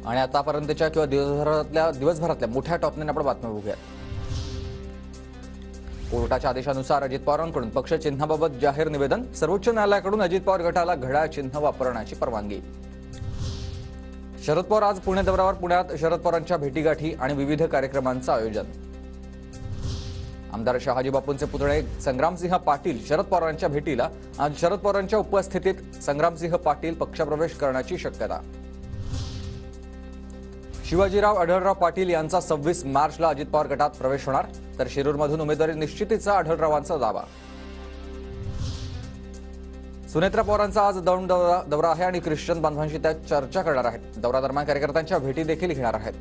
आणि आतापर्यंतच्या किंवा दिवसभरातल्या मोठ्या टॉपने आपण बातम्या बघूया। कोर्टाच्या आदेशानुसार अजित पवारांकडून पक्ष चिन्हाबाबत जाहीर निवेदन। सर्वोच्च न्यायालयाकडून अजित पवार गटाला घड्याळ चिन्ह वापरण्याची परवानगी। शरद पवार आज पुणे दौऱ्यावर। पुण्यात शरद पवारांच्या भेटीगाठी आणि विविध कार्यक्रमांचं आयोजन। आमदार शहाजी बापूंचे पुतळे संग्रामसिंह पाटील शरद पवारांच्या भेटीला। आज शरद पवारांच्या उपस्थितीत संग्रामसिंह पाटील पक्षप्रवेश करण्याची शक्यता। शिवाजीराव आढळराव पाटील यांचा 26 मार्चला अजित पवार गटात प्रवेश होणार, तर शिरूरमधून उमेदवारी निश्चितीचा आढळरावांचा दावा। सुनेत्रा पवारांचा आज दौंड दौरा आहे आणि ख्रिश्चन बांधवांशी त्या चर्चा करणार आहेत। दौऱ्यादरम्यान कार्यकर्त्यांच्या भेटी देखील घेणार आहेत।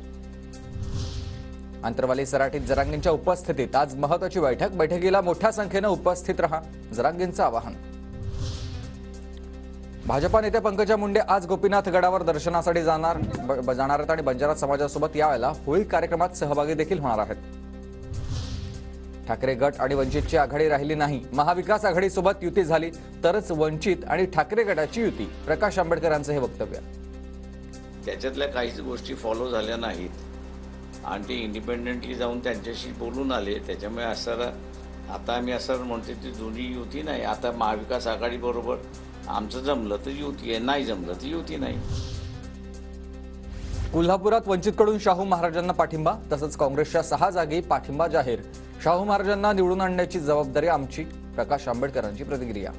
आंतरवाली सराटीत जरांगेंच्या उपस्थितीत आज महत्त्वाची बैठक। बैठकीला मोठ्या संख्येने उपस्थित रहा, जरांगेंचं आवाहन। भाजपा नेते पंकजा मुंडे आज गोपीनाथ गडावर दर्शनासाठी जाणार आहेत आणि बंजारा समाजासोबत यावेळेला होळी कार्यक्रमात सहभागी देखील होणार आहेत। ठाकरे गट आणि वंचितची आघाडी राहिली नाही, महाविकास आघाडीसोबत युती झाली तरच वंचित आणि ठाकरे गटाची युती। प्रकाश आंबेडकर यांचं हे वक्तव्य। त्याच्यातल्या काहीच गोष्टी फॉलो झाल्या नाहीत आणि ते इंडिपेंडेंटली जाऊन त्यांच्याशी बोलून आले। त्याच्यामुळे असं आता आम्ही असं म्हणतो ती जुनी युती नाही। आता महाविकास आघाडी बरोबर आमचं जमलं तर युती आहे, नाही जमलं तर युती नाही। कोल्हापुरात वंचितकडून शाहू महाराजांना पाठिंबा, तसंच काँग्रेसच्या 6 जागी पाठिंबा जाहीर। शाहू महाराजांना निवडून आणण्याची जबाबदारी आमची, प्रकाश आंबेडकरांची प्रतिक्रिया।